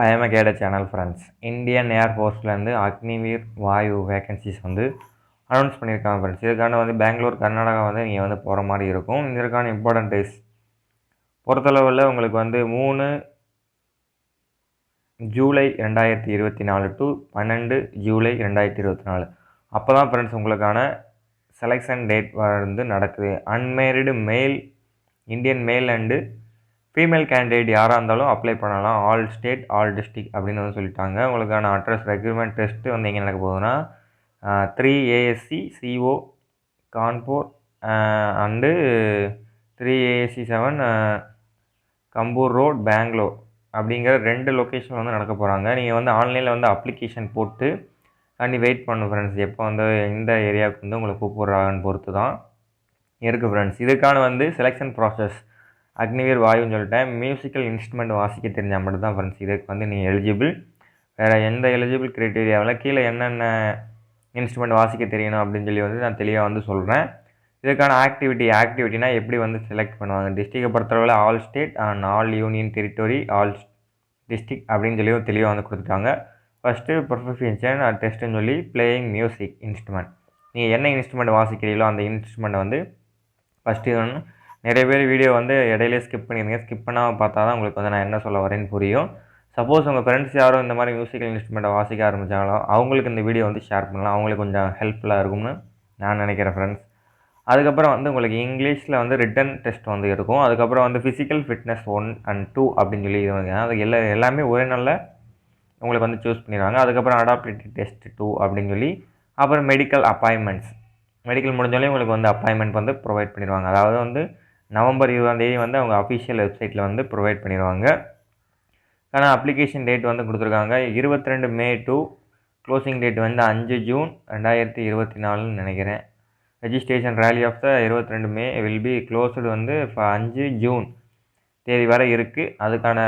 ஐ am கேட channel friends. Indian ஏர்ஃபோர்ஸ்லேருந்து Agniveer Vayu vacancies வந்து அனௌன்ஸ் பண்ணியிருக்காங்க ஃப்ரெண்ட்ஸ். இதுக்கான வந்து பெங்களூர் கர்நாடகா வந்து நீங்கள் வந்து போகிற மாதிரி இருக்கும். இதற்கான இம்பார்ட்டன்ட் டேஸ் பொறுத்தளவில் உங்களுக்கு வந்து 3 ஜூலை 2024 டு 12 ஜூலை 2024 அப்போ தான் ஃப்ரெண்ட்ஸ் உங்களுக்கான செலெக்ஷன் டேட் வந்து நடக்குது. அன்மேரிடு மேல் இந்தியன் மேல் அண்டு ஃபீமேல் கேண்டிடேட் யாராக இருந்தாலும் அப்ளை பண்ணலாம். ஆல் ஸ்டேட் ஆல் டிஸ்ட்ரிக்ட் அப்படின்னு வந்து சொல்லிட்டாங்க. உங்களுக்கான அட்ரஸ் ரெக்ரூட்மெண்ட் டெஸ்ட்டு வந்து எங்கே நடக்க போகுதுன்னா 3 ASC CO Kanpur and 3 ASC 7 கம்பூர் ரோட் பெங்களூர் அப்படிங்கிற 2 லொக்கேஷன் வந்து நடக்க போகிறாங்க. நீங்கள் வந்து ஆன்லைனில் வந்து அப்ளிகேஷன் போட்டு அன்னி வெயிட் பண்ணணும் ஃப்ரெண்ட்ஸ். எப்போ வந்து இந்த ஏரியாவுக்கு வந்து உங்களை கூப்பிட்றாங்கன்னு பொறுத்து தான் இருக்குது ஃப்ரெண்ட்ஸ். இதுக்கான வந்து செலெக்ஷன் ப்ராசஸ் அக்னிவீர் வாயுன்னு சொல்லிட்டேன். மியூசிக்கல் இன்ஸ்ட்ருமெண்ட் வாசிக்க தெரிஞ்சால் மட்டும் தான் ஃப்ரெண்ட்ஸ் இதுக்கு வந்து நீங்கள் எலிஜிபிள். வேறு எந்த எலிஜிபிள் க்ரைட்டீரியாவில் கீழே என்னென்ன இன்ஸ்ட்ருமெண்ட் வாசிக்க தெரியணும் அப்படின்னு சொல்லி வந்து நான் தெளிவாக வந்து சொல்கிறேன். இதுக்கான ஆக்டிவிட்டினா எப்படி வந்து செலக்ட் பண்ணுவாங்க, டிஸ்ட்ரிக்டை பொறுத்தளவில் all state and all union territory all district அப்படின்னு சொல்லி தெளிவாக வந்து கொடுத்துட்டாங்க. ஃபஸ்ட்டு ப்ரொஃபஷன் டெஸ்ட்டுன்னு சொல்லி பிளேயிங் மியூசிக் இன்ஸ்ட்ருமெண்ட். நீங்கள் என்ன இன்ஸ்ட்ருமெண்ட் வாசிக்கிறீங்களோ அந்த இன்ஸ்ட்ருமெண்ட்டை வந்து ஃபஸ்ட்டு வந்து நிறைய பேர் வீடியோ வந்து இடையிலே ஸ்கிப் பண்ணிடுங்க. ஸ்கிப் பண்ணாமல் பார்த்தா தான் உங்களுக்கு வந்து நான் என்ன சொல்ல வரேன்னு புரியும். சப்போஸ் உங்கள் ஃப்ரெண்ட்ஸ் யாரும் இந்த மாதிரி மியூசிக்கல் இன்ஸ்ட்ருமெண்ட்டை வாசிக்க ஆரம்பித்தாங்களோ அவங்களுக்கு இந்த வீடியோ வந்து ஷேர் பண்ணலாம். அவங்களுக்கு கொஞ்சம் ஹெல்ப்ஃபுல்லாக இருக்கும்னு நான் நினைக்கிறேன் ஃப்ரெண்ட்ஸ். அதுக்கப்புறம் வந்து உங்களுக்கு இங்கிலீஷில் வந்து ரிட்டன் டெஸ்ட் வந்து இருக்கும். அதுக்கப்புறம் வந்து ஃபிசிக்கல் ஃபிட்னஸ் 1 and 2 அப்படின்னு சொல்லி அது எல்லாமே ஒரே நாளில் உங்களுக்கு வந்து சூஸ் பண்ணிடுவாங்க. அதுக்கப்புறம் அடாப்டிவிட்டி டெஸ்ட் 2 அப்படின்னு சொல்லி அப்புறம் மெடிக்கல் அப்பாயின்மெண்ட்ஸ். மெடிக்கல் முடிஞ்சாலே உங்களுக்கு வந்து அப்பாயின்மெண்ட் வந்து ப்ரொவைட் பண்ணிடுவாங்க. அதாவது வந்து நவம்பர் 20 வந்து அவங்க அஃபிஷியல் வெப்சைட்டில் வந்து ப்ரொவைட் பண்ணிடுவாங்க. ஆனால் அப்ளிகேஷன் டேட் வந்து கொடுத்துருக்காங்க 22 மே டு க்ளோசிங் டேட் வந்து 5 ஜூன் 2024 நினைக்கிறேன். Registration rally of the 22 May will be closed வந்து 5 ஜூன் தேதி வரை இருக்குது. அதுக்கான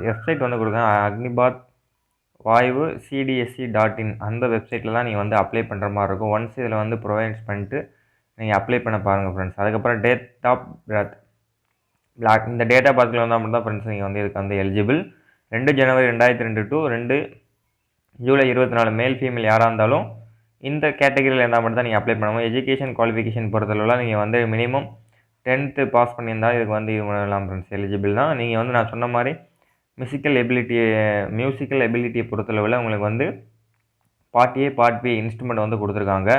வெப்சைட் வந்து கொடுக்குறாங்க அக்னிபாத் வாயு CDSC.in அந்த வெப்சைட்டில் தான் நீங்கள் வந்து அப்ளை பண்ணுற மாதிரி இருக்கும். ஒன்ஸ் இதில் வந்து ப்ரொவைட்ஸ் பண்ணிட்டு நீங்கள் அப்ளை பண்ண பாருங்கள் ஃப்ரெண்ட்ஸ். அதுக்கப்புறம் டேட் ஆஃப் பர்த் பிளாக் இந்த டேட் ஆஃப் பர்த்தில் வந்தால் மட்டும் தான் ஃப்ரெண்ட்ஸ் நீங்கள் வந்து இதுக்கு வந்து eligible. 2 January 2002 to 2 July 24 male female யாராக இருந்தாலும் இந்த கேட்டகரியில் இருந்தால் மட்டும் தான் நீங்கள் அப்ளை பண்ணணும். எஜுகேஷன் குவாலிஃபிகேஷன் பொறுத்தளவில் நீங்கள் வந்து மினிமம் 10th பாஸ் பண்ணியிருந்தால் இதுக்கு வந்து இது பண்ணலாம் ஃப்ரெண்ட்ஸ், எலிஜிபிள் தான். நீங்கள் வந்து நான் சொன்ன மாதிரி மியூசிக்கல் எபிலிட்டியை பொறுத்தளவில் உங்களுக்கு வந்து part A part B instrument வந்து கொடுத்துருக்காங்க.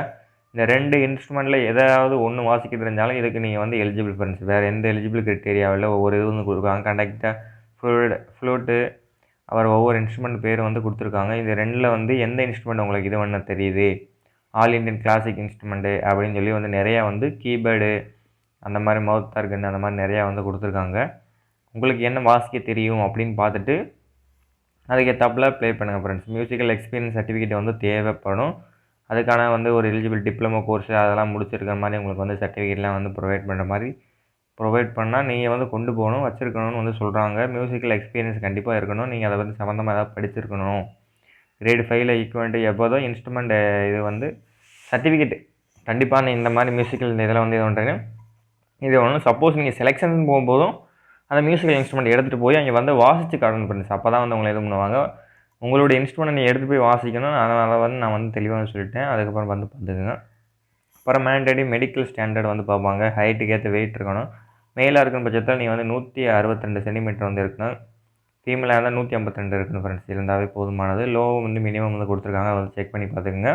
இந்த 2 இன்ஸ்ட்ருமெண்ட்டில் ஏதாவது ஒன்று வாசிக்க தெரிஞ்சாலும் இதுக்கு நீங்கள் வந்து எலிஜிபிள் ஃப்ரெண்ட்ஸ். வேறு எந்த எலிஜிபிள் கிரைட்டீரியாவில் ஒவ்வொரு இது வந்து கொடுக்குறாங்க. கண்டக்டர், ஃப்ளூட்டு, அப்புறம் ஒவ்வொரு இன்ஸ்ட்ருமெண்ட் பேர் வந்து கொடுத்துருக்காங்க. இது 2ல் வந்து எந்த இன்ஸ்ட்ருமெண்ட் உங்களுக்கு இது பண்ண தெரியுது, ஆல் இண்டியன் கிளாசிக் இன்ஸ்ட்ருமெண்ட்டு அப்படின்னு சொல்லி வந்து நிறையா வந்து கீபேர்டு அந்த மாதிரி மவுத் ஆர்கன் அந்த மாதிரி நிறையா வந்து கொடுத்துருக்காங்க. உங்களுக்கு என்ன வாசிக்க தெரியும் அப்படின்னு பார்த்துட்டு அதுக்கேற்றாப்புல ப்ளே பண்ணுங்கள் ஃப்ரெண்ட்ஸ். மியூசிக்கல் எக்ஸ்பீரியன்ஸ் சர்டிஃபிகேட் வந்து தேவைப்படும். அதுக்கான வந்து ஒரு எலிஜிபிள் டிப்ளமோ கோர்ஸு அதெல்லாம் முடிச்சிருக்கிற மாதிரி உங்களுக்கு வந்து சர்டிஃபிகேட்லாம் வந்து ப்ரொவைட் பண்ணால் நீங்கள் வந்து கொண்டு போகணும், வச்சுருக்கணும்னு வந்து சொல்கிறாங்க. மியூசிக்கல் எக்ஸ்பீரியன்ஸ் கண்டிப்பாக இருக்கணும். நீங்கள் அதை வந்து சம்மந்தமாக ஏதாவது படிச்சிருக்கணும். கிரேட் 5ல் ஈக்குவல்ட்டு எப்போதோ இன்ஸ்ட்ருமெண்ட் இது வந்து சர்டிஃபிகேட் கண்டிப்பாக இந்த மாதிரி மியூசிக்கல் இதில் வந்து இது பண்ணுறீங்க இது ஒன்று. சப்போஸ் நீங்கள் செலெக்ஷன் போகும்போதும் அந்த மியூசிக்கல் இன்ஸ்ட்ருமெண்ட் எடுத்துகிட்டு போய் அங்கே வந்து வாசித்து காட்டணும் ஃப்ரெண்ட்ஸ். அப்போ தான் வந்து உங்களை இது பண்ணுவாங்க. உங்களுடைய இன்ஸ்ட்ருமெண்ட் நீங்கள் எடுத்துகிட்டு போய் வாசிக்கணும். அதனால் வந்து நான் வந்து தெளிவாக சொல்லிட்டேன். அதுக்கப்புறம் வந்து பார்த்துக்குங்க. அப்புறம் மேண்டேட்டரி மெடிக்கல் ஸ்டாண்டர்ட் வந்து பார்ப்பாங்க. ஹைட்டுக்கு ஏற்ற வெயிட் இருக்கணும். மேலாக இருக்கும் பட்சத்தில் நீங்கள் வந்து 162 சென்டிமீட்டர் வந்து இருக்கணும். ஃபீமேலாக இருந்தால் 152 இருக்கணும் ஃப்ரெண்ட்ஸ். இருந்தாவே போதுமானது. லோ வந்து மினிமம் வந்து கொடுத்துருக்காங்க. அதை வந்து செக் பண்ணி பார்த்துக்குங்க.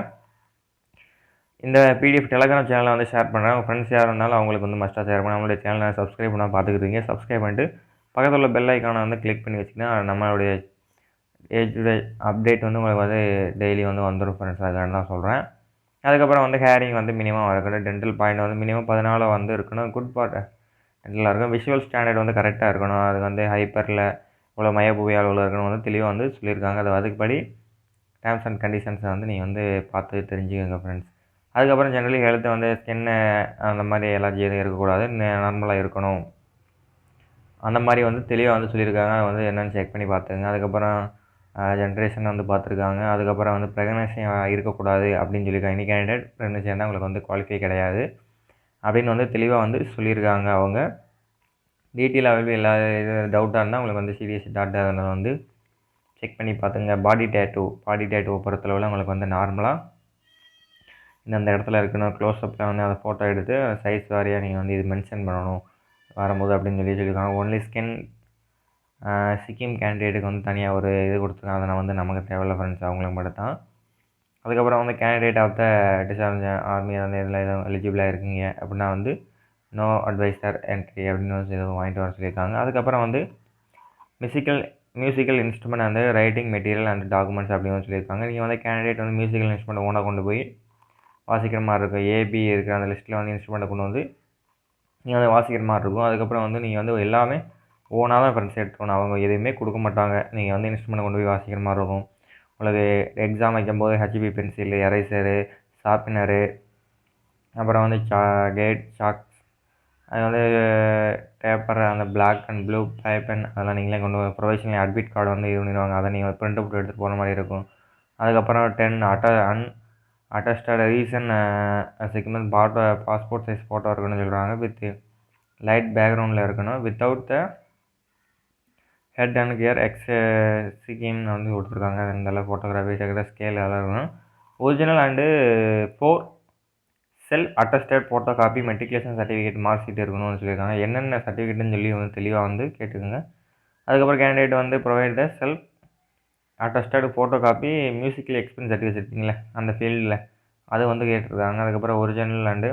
இந்த பிடிஎஃப் டெலகிராம் சேனலை வந்து ஷேர் பண்ணுறேன். உங்கள் ஃப்ரெண்ட்ஸ் யார் இருந்தாலும் அவங்களுக்கு வந்து மஸ்ட்டாக ஷேர் பண்ணி நம்மளுடைய சேனலை சப்ஸ்கிரைப் பண்ணால் பார்த்துக்கிட்டீங்க. சப்ஸ்கிரைப் பண்ணிட்டு பக்கத்தில் உள்ள பெல் ஐக்கானை வந்து கிளிக் பண்ணி வச்சிங்கன்னா நம்மளுடைய அப்டேட் வந்து உங்களுக்கு வந்து டெய்லி வந்து வந்துடும் ஃப்ரெண்ட்ஸ். அதுக்காக தான் சொல்கிறேன். அதுக்கப்புறம் வந்து ஹேரிங் வந்து மினிமம் இருக்கணும். டென்டல் பாயிண்ட் வந்து மினிமம் 14 வந்து இருக்கணும். குட் பார்ட் டென்டலாக இருக்கும். விஷுவல் ஸ்டாண்டர்ட் வந்து கரெக்டாக இருக்கணும். அது வந்து ஹைப்பரில் இவ்வளோ மையப்புவியால் இவ்வளோ இருக்கணும் வந்து தெளிவாக வந்து சொல்லியிருக்காங்க. அது அதுக்குப்படி டேர்ம்ஸ் அண்ட் கண்டிஷன்ஸை வந்து நீங்கள் வந்து பார்த்து தெரிஞ்சுக்கோங்க ஃப்ரெண்ட்ஸ். அதுக்கப்புறம் ஜென்ரலி ஹெல்த்து வந்து ஸ்கின்னு அந்த மாதிரி எலர்ஜி எதுவும் இருக்கக்கூடாது, நார்மலாக இருக்கணும். அந்த மாதிரி வந்து தெளிவாக வந்து சொல்லியிருக்காங்க. அது வந்து என்னென்னு செக் பண்ணி பார்த்துங்க. அதுக்கப்புறம் ஜென்ரேஷன் வந்து பார்த்துருக்காங்க. அதுக்கப்புறம் வந்து ப்ரெக்னன்சி இருக்கக்கூடாது அப்படின்னு சொல்லியிருக்காங்க. எனி கேண்டிடேட் ப்ரெக்னன்சி இருந்தால் உங்களுக்கு வந்து குவாலிஃபை கிடையாது அப்படின்னு வந்து தெளிவாக வந்து சொல்லியிருக்காங்க. அவங்க டீட்டெயில் அவைலபிள் எல்லா இது டவுட்டாக இருந்தால் உங்களுக்கு வந்து CDSC.in வந்து செக் பண்ணி பார்த்துங்க. பாடி டேட்டூவை பொறுத்தளவில் உங்களுக்கு வந்து நார்மலாக இந்த இடத்துல இருக்கணும். க்ளோஸ்அப்பில் வந்து அதை ஃபோட்டோ எடுத்து சைஸ் வாரியாக நீங்கள் வந்து இது மென்ஷன் பண்ணணும் வரும்போது அப்படின்னு சொல்லியிருக்காங்க. ஒன்லி ஸ்கின் சிக்கிம் கேண்டிடேட்டுக்கு வந்து தனியாக ஒரு இது கொடுத்துருக்காங்க. அதனால் வந்து நமக்கு தேவையில்ல ஃப்ரெண்ட்ஸ், அவங்களுக்கு மட்டும் தான். அதுக்கப்புறம் வந்து candidate of the discharge army வந்து இதில் எதுவும் எலிஜிபிளாக இருக்கீங்க அப்படின்னா வந்து நோ அட்வைசர் என்ட்ரி அப்படின்னு வந்து எதுவும் வாங்கிட்டு வர சொல்லியிருக்காங்க. அதுக்கப்புறம் வந்து musical instrument and writing material and documents அப்படின்னு சொல்லியிருக்காங்க. நீங்கள் வந்து கேண்டிடேட் வந்து மியூசிக்கல் இன்ஸ்ட்ருமெண்ட் ஓனாக கொண்டு போய் வாசிக்கிற மாதிரி இருக்கும். ஏபி இருக்கிற அந்த லிஸ்ட்டில் வந்து இன்ஸ்ட்ருமெண்ட்டை கொண்டு வந்து நீங்கள் வந்து வாசிக்கிற மாதிரி இருக்கும். அதுக்கப்புறம் வந்து நீங்கள் வந்து எல்லாமே ஓனாக தான் ஃப்ரெண்ட்ஸ் எடுத்துக்கணும். அவங்க எதுவுமே கொடுக்க மாட்டாங்க. நீங்கள் வந்து இன்ஸ்ட்ருமெண்ட்டை கொண்டு போய் வாசிக்கிற மாதிரி இருக்கும். உங்களுக்கு எக்ஸாம் வைக்கும்போது ஹெச்பி பென்சிலு, எரேசரு, ஷார்ப்னரு, அப்புறம் வந்து சாக்ஸ், அது வந்து பேப்பர், அந்த பிளாக் அண்ட் ப்ளூ பென் அதெல்லாம் நீங்களே கொண்டு ப்ரொஃபஷனல் அட்மிட் கார்டு வந்து இது பண்ணிடுவாங்க. அதை நீங்கள் பிரிண்ட் அவுட் எடுத்துகிட்டு போகிற மாதிரி இருக்கும். அதுக்கப்புறம் 10 attested recent segment passport size photo இருக்குன்னு சொல்கிறாங்க. வித் லைட் பேக்ரவுண்டில் இருக்கணும். Without the head and gear சிக்கிம்னு வந்து கொடுத்துருக்காங்க. இந்த ஃபோட்டோகிராஃபி ஸ்கேல் அதெல்லாம் இருக்கணும். Original and 4 self attested photo copy matriculation certificate mark sheet இருக்கணும்னு சொல்லியிருக்காங்க. என்னென்ன சர்டிஃபிகேட்னு சொல்லி வந்து தெளிவாக வந்து கேட்டுக்கோங்க. அதுக்கப்புறம் கேண்டிடேட் வந்து provide the self attested photo copy musical experience certificate இருக்கீங்களே அந்த ஃபீல்டில் அது வந்து கேட்டிருக்காங்க. அதுக்கப்புறம் ஒரிஜினல் அண்டு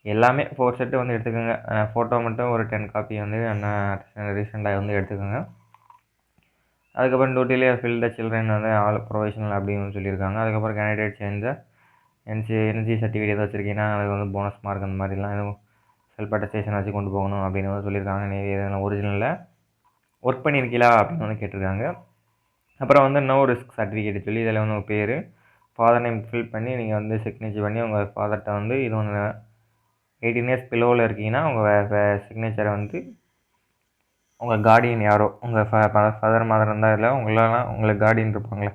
எல்லாமே 4 செட்டு வந்து எடுத்துக்கோங்க. ஃபோட்டோ மட்டும் ஒரு 10 காப்பி வந்து ரீசெண்டாக வந்து எடுத்துக்கோங்க. அதுக்கப்புறம் டூட்டிலே ஃபில் த சில்ட்ரன் வந்து ஆல் ப்ரொஃபஷனல் அப்படின்னு சொல்லியிருக்காங்க. அதுக்கப்புறம் கேண்டிடேட் சேர்ந்த என்சி சர்டிஃபிகேட் எதாவது வச்சுருக்கீங்கன்னா அதுக்கு வந்து போனஸ் மார்க் அந்த மாதிரிலாம் எதுவும் செல்ஃப் அட்டஸ்டேஷன் வச்சு கொண்டு போகணும் அப்படின்னு வந்து சொல்லியிருக்காங்க. எதனால் ஒரிஜினலில் ஒர்க் பண்ணியிருக்கீங்களா அப்படின்னு வந்து கேட்டிருக்காங்க. அப்புறம் வந்து நோ ரிஸ்க் சர்டிஃபிகேட் சொல்லி இதில் வந்து உங்கள் பேர் ஃபாதர் நேம் ஃபில் பண்ணி நீங்கள் வந்து சிக்னேச்சர் பண்ணி உங்கள் ஃபாதர்கிட்ட வந்து இது ஒன்று 18 இயர்ஸ் பிலோவில் இருக்கீங்கன்னா உங்கள் சிக்னேச்சரை வந்து உங்கள் கார்டியன் யாரோ உங்கள் ஃபாதர் மதர் இருந்தால் இல்லை உங்களெல்லாம் உங்களுக்கு கார்டியன் இருப்பாங்களே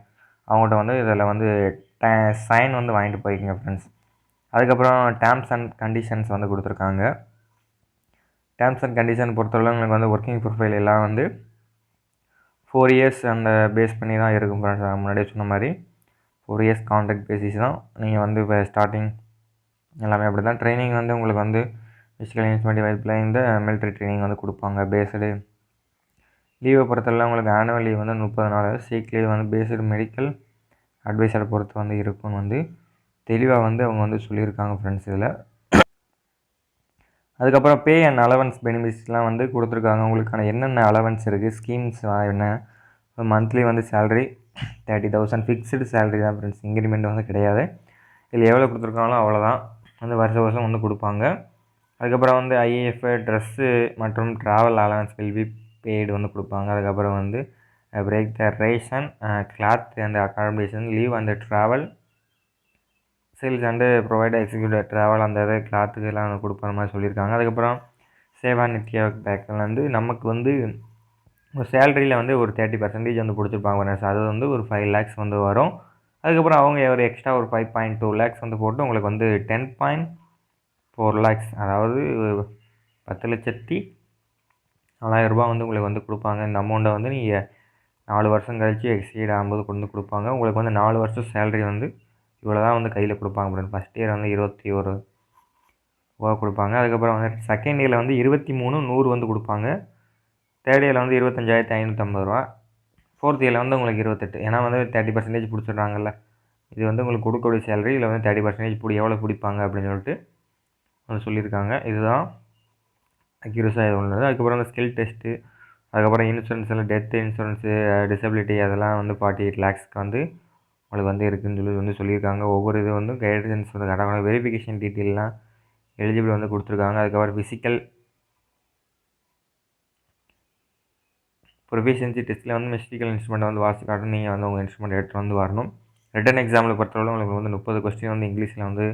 அவங்கள்ட்ட வந்து இதில் வந்து சைன் வந்து வாங்கிட்டு போய்க்குங்க ஃப்ரெண்ட்ஸ். அதுக்கப்புறம் டேர்ம்ஸ் அண்ட் கண்டிஷன்ஸ் வந்து கொடுத்துருக்காங்க. டேர்ம்ஸ் அண்ட் கண்டிஷன் பொறுத்தவரை உங்களுக்கு வந்து ஒர்க்கிங் ப்ரொஃபைல் எல்லாம் வந்து 4 இயர்ஸ் அந்த பேஸ் பண்ணி தான் இருக்கும் ஃப்ரெண்ட்ஸ். முன்னாடியே சொன்ன மாதிரி 4 இயர்ஸ் கான்ட்ராக்ட் பேசிஸ் தான். நீங்கள் வந்து இப்போ ஸ்டார்டிங் எல்லாமே அப்படி தான். ட்ரைனிங் வந்து உங்களுக்கு வந்து ஃபிசிக்கல் இன்ஸ்ட்ருமெண்ட் வைப்பில் இந்த மிலிட்ரி ட்ரைனிங் வந்து கொடுப்பாங்க. பேஸ்டு லீவை பொறுத்தவரை உங்களுக்கு ஆனுவல் லீவ் வந்து 30 நாள், சீக் லீவ் வந்து பேஸ்டு மெடிக்கல் அட்வைஸரை பொறுத்து வந்து இருக்குன்னு வந்து தெளிவாக வந்து அவங்க வந்து சொல்லியிருக்காங்க ஃப்ரெண்ட்ஸ் இதில். அதுக்கப்புறம் பே அண்ட் அலவன்ஸ் பெனிஃபிட்ஸ்லாம் வந்து கொடுத்துருக்காங்க. உங்களுக்கான என்னென்ன அலவன்ஸ் இருக்குது, ஸ்கீம்ஸ் என்ன, மந்த்லி வந்து சேலரி 30,000 ஃபிக்ஸ்டு சேலரி தான் ஃப்ரெண்ட்ஸ், இன்க்ரிமெண்ட் வந்து கிடையாது. இதில் எவ்வளோ கொடுத்துருக்காங்களோ அவ்வளோதான் வந்து வருஷம் வந்து கொடுப்பாங்க. அதுக்கப்புறம் வந்து ஐஏஎஃப் ட்ரெஸ்ஸு மற்றும் travel allowance will be paid வந்து கொடுப்பாங்க. அதுக்கப்புறம் வந்து break the ration cloth and accommodation leave and travel sales and provide executive travel அந்த இது கிளாத்துக்கு எல்லாம் கொடுக்குற மாதிரி சொல்லியிருக்காங்க. அதுக்கப்புறம் சேவா நித்யா பேக்கில் வந்து நமக்கு வந்து ஒரு சேலரியில் வந்து ஒரு 30% வந்து கொடுத்துருப்பாங்க. அது வந்து ஒரு 5 lakhs வந்து வரும். அதுக்கப்புறம் அவங்க ஒரு எக்ஸ்ட்ரா ஒரு 5.2 lakhs வந்து போட்டு உங்களுக்கு வந்து 10.4 lakhs அதாவது 10,04,000 ரூபா வந்து உங்களுக்கு வந்து கொடுப்பாங்க. இந்த அமௌண்ட்டை வந்து நீங்கள் 4 வருஷம் கழித்து எக்ஸீட் ஆகும்போது கொண்டு கொடுப்பாங்க. உங்களுக்கு வந்து 4 வருஷம் சேலரி வந்து இவ்வளோ தான் வந்து கையில் கொடுப்பாங்க ஃப்ரெண்ட். ஃபஸ்ட் இயர் வந்து 21 ரூபா கொடுப்பாங்க. அதுக்கப்புறம் வந்து செகண்ட் இயரில் வந்து 23,100 வந்து கொடுப்பாங்க. தேர்ட் இயரில் வந்து 25,550 ரூபா. ஃபோர்த் இயரில் வந்து உங்களுக்கு 28. ஏன்னா வந்து 30% பிடிச்சிடுறாங்கல்ல. இது வந்து உங்களுக்கு கொடுக்கக்கூடிய சேலரி. இதில் வந்து 30% எவ்வளோ பிடிப்பாங்க அப்படின்னு சொல்லிட்டு வந்து சொல்லியிருக்காங்க. இதுதான் அக்யூரஸாக இது உள்ளது. அதுக்கப்புறம் வந்து ஸ்கில் டெஸ்ட்டு, அதுக்கப்புறம் இன்சூரன்ஸில் டெத் இன்சூரன்ஸு, டிசபிலிட்டி அதெல்லாம் வந்து 48 lakhsக்கு வந்து உங்களுக்கு வந்து இருக்குதுன்னு சொல்லி வந்து சொல்லியிருக்காங்க. ஒவ்வொரு இது வந்து கைடன்ஸ் வந்து கரெக்டாக வெரிஃபிகேஷன் டீட்டெயிலாம் எலிஜிபிள் வந்து கொடுத்துருக்காங்க. அதுக்கப்புறம் ஃபிசிக்கல் ப்ரொஃபிஷியன்சி டெஸ்ட்டில் வந்து மியூசிக்கல் இன்ஸ்ட்ருமெண்ட் வந்து வாசி காட்டணும். நீங்கள் வந்து உங்கள் இன்ஸ்ட்ருமெண்ட் எடுத்துகிட்டு வந்து வரணும். ரிட்டன் எக்ஸாமில் பொறுத்தவரை உங்களுக்கு வந்து 30 கொஸ்டின் வந்து இங்கிலீஷில் வந்து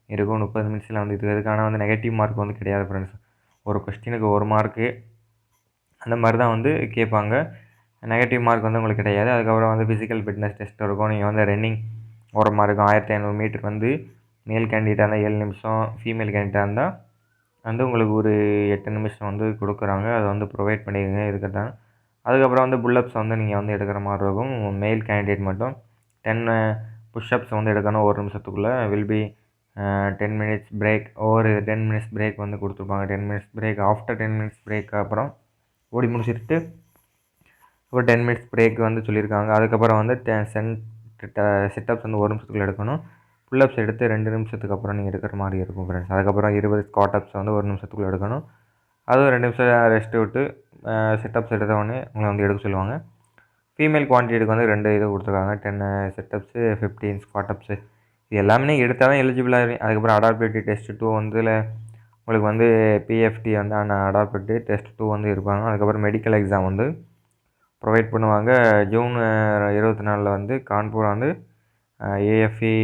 இருக்கும். 30 நிமிஷத்தில் வந்து இதுக்கான வந்து நெகட்டிவ் மார்க் வந்து கிடையாது ஃப்ரெண்ட்ஸ். ஒரு கொஸ்டினுக்கு 1 மார்க்கு அந்த மாதிரி தான் வந்து கேட்பாங்க. நெகட்டிவ் மார்க் வந்து உங்களுக்கு கிடையாது. அதுக்கப்புறம் வந்து ஃபிசிக்கல் ஃபிட்னஸ் டெஸ்ட் இருக்கும். நீங்கள் வந்து ரன்னிங் ஓரமாக இருக்கும். 1500 மீட்டர் வந்து மேல் கேண்டிடேட்டாக இருந்தால் 7 நிமிஷம், ஃபீமேல் கேண்டிடேட்டாக இருந்தால் வந்து உங்களுக்கு ஒரு 8 நிமிஷம் வந்து கொடுக்குறாங்க. அதை வந்து ப்ரொவைட் பண்ணிடுங்க. இதுக்கு தான் அதுக்கப்புறம் வந்து புல்லப்ஸ் வந்து நீங்கள் வந்து எடுக்கிற மாதிரி இருக்கும். மெயில் கேண்டிடேட் மட்டும் 10 புஷ்அப்ஸ் வந்து எடுக்கணும் 1 நிமிஷத்துக்குள்ளே. Will be 10 minutes break. ஒவ்வொரு 10 மினிட்ஸ் பிரேக் வந்து கொடுத்துருப்பாங்க. 10 minutes break. After 10 minutes break அப்புறம் ஓடி முடிச்சுட்டு ஒரு 10 மினிட்ஸ் பிரேக் வந்து சொல்லியிருக்காங்க. அதுக்கப்புறம் வந்து சிட்டப்ஸ் வந்து 1 நிமிஷத்துக்குள்ளே எடுக்கணும். புல்லப்ஸ் எடுத்து 2 நிமிஷத்துக்கு அப்புறம் நீங்கள் எடுக்கிற மாதிரி இருக்கும் ஃப்ரெண்ட்ஸ். அதுக்கப்புறம் 20 ஸ்குவாட் வந்து 1 நிமிஷத்துக்குள்ளே எடுக்கணும். அதுவும் 2 நிமிஷம் ரெஸ்ட்டு விட்டு சிட்டப்ஸ் எடுத்த உடனே உங்களை வந்து எடுக்க சொல்லுவாங்க. ஃபீமேல் குவான்டிட்டிக்கு வந்து 2 இது கொடுத்துருக்காங்க. 10 சிட்டப்ஸு 15 ஸ்குவாட்டப்ஸு. இது எல்லாமே எடுத்தால் தான் எலிஜிபிளாக இருக்கும். அதுக்கப்புறம் அடாப்டிவிட்டி டெஸ்ட் 2 வந்து உங்களுக்கு வந்து பிஎஃப்டி வந்து அடாப்டிவிட்டி டெஸ்ட் 2 வந்து இருப்பாங்க. அதுக்கப்புறம் மெடிக்கல் எக்ஸாம் வந்து ப்ரொவைட் பண்ணுவாங்க. ஜூன் 24 வந்து கான்பூர் வந்து ஏஎஃப்இ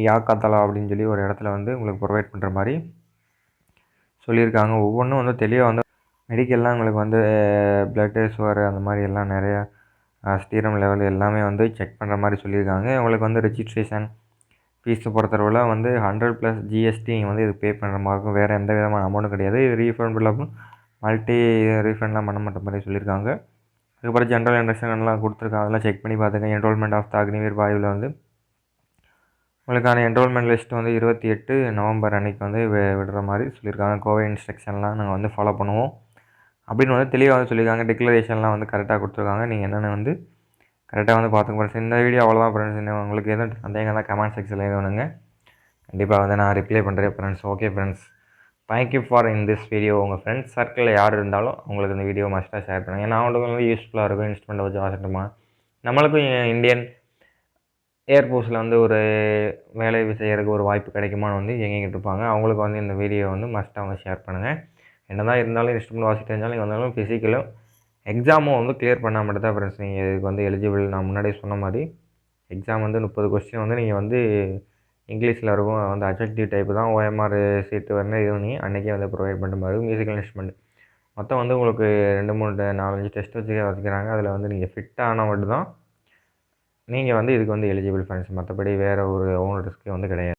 யாக்காத்தலா அப்படின்னு சொல்லி ஒரு இடத்துல வந்து உங்களுக்கு ப்ரொவைட் பண்ணுற மாதிரி சொல்லியிருக்காங்க. ஒவ்வொன்றும் வந்து தெளிவாக வந்து மெடிக்கல்லாம் உங்களுக்கு வந்து ப்ளட்டு சுகரு அந்த மாதிரி எல்லாம் நிறையா ஸ்டீரம் லெவல் எல்லாமே வந்து செக் பண்ணுற மாதிரி சொல்லியிருக்காங்க. உங்களுக்கு வந்து ரெஜிஸ்ட்ரேஷன் ஃபீஸை பொறுத்தளவில் வந்து 100+ ஜிஎஸ்டி நீங்கள் வந்து இது பே பண்ணுற மாதிரி இருக்கும். வேறு எந்த விதமான அமௌண்ட்டும் கிடையாது. இது ரீஃபண்டபுள் மல்டி ரீஃபண்ட்லாம் பண்ண மாட்ட மாதிரி சொல்லியிருக்காங்க. அதுக்கப்புறம் ஜென்ரல் இன்ஸ்ட்ரக்ஷன்லாம் கொடுத்துருக்காங்க. அதெல்லாம் செக் பண்ணி பார்த்துங்க. என்ரோல்மெண்ட் ஆஃப் த அக்னிவீர் வாயுவில் வந்து உங்களுக்கான என்ரோல்மெண்ட் லிஸ்ட் வந்து 28 நவம்பர் அன்றைக்கி வந்து விடுற மாதிரி சொல்லியிருக்காங்க. கோவை இன்ஸ்ட்ரக்ஷன்லாம் நாங்கள் வந்து ஃபாலோ பண்ணுவோம் அப்படின்னு வந்து தெளிவாக வந்து சொல்லியிருக்காங்க. டிக்ளரேஷன்லாம் வந்து கரெக்டாக கொடுத்துருக்காங்க. நீங்கள் என்னென்ன வந்து கரெக்டாக வந்து பார்த்துங்க ஃப்ரெண்ட்ஸ். இந்த வீடியோ அவ்வளோதான் ஃப்ரெண்ட்ஸ். இன்னும் உங்களுக்கு எதுவும் சந்தேகம் தான் கமெண்ட் செக்ஷனில் எதுவும்னுங்க கண்டிப்பாக வந்து நான் ரிப்ளை பண்ணுறேன் friends. Okay friends, thank you for in this video. உங்கள் ஃப்ரெண்ட்ஸ் சர்க்கிளில் யார் இருந்தாலும் அவங்களுக்கு இந்த வீடியோ மஸ்ட்டாக ஷேர் பண்ணுங்கள். ஏன்னா அவங்களுக்கு வந்து யூஸ்ஃபுல்லாக இருக்கும். இன்ஸ்ட்ருமெண்ட்டை வச்சு வாசிட்டோமா நம்மளுக்கும் இந்தியன் ஏர்ஃபோர்ஸில் வந்து ஒரு வேலை செய்கிறதுக்கு ஒரு வாய்ப்பு கிடைக்குமான்னு வந்து எங்கிட்டு இருப்பாங்க. அவங்களுக்கு வந்து இந்த வீடியோ வந்து மஸ்ட்டாக வந்து ஷேர் பண்ணுங்கள். என்ன தான் இருந்தாலும் இன்ஸ்ட்ருமெண்ட் வாசிட்டு இருந்தாலும் நீங்கள் வந்தாலும் ஃபிசிக்கலும் எக்ஸாமும் வந்து கிளியர் பண்ணால் மட்டும் தான் ஃப்ரெண்ட்ஸ் நீங்கள் இதுக்கு வந்து எலிஜிபிள். நான் முன்னாடியே சொன்ன மாதிரி எக்ஸாம் வந்து 30 கொஸ்டின் வந்து நீங்கள் வந்து இங்கிலீஷில் இருக்கும். வந்து அப்ஜெக்டிவ் டைப்பு தான். OMR சீட்டு வரணும். இது பண்ணி அன்றைக்கே வந்து ப்ரொவைட் பண்ணுற மாதிரி மியூசிக்கல் இன்ஸ்ட்ருமெண்ட் மொத்தம் வந்து உங்களுக்கு 2, 3, 4, 5 டெஸ்ட் வச்சுக்கிறாங்க. அதில் வந்து நீங்கள் ஃபிட் ஆனால் மட்டும் தான் நீங்கள் வந்து இதுக்கு வந்து எலிஜிபிள் ஃப்ரெண்ட்ஸ். மற்றபடி வேறு ஒரு ஓன் ரிஸ்க்கு வந்து கிடையாது.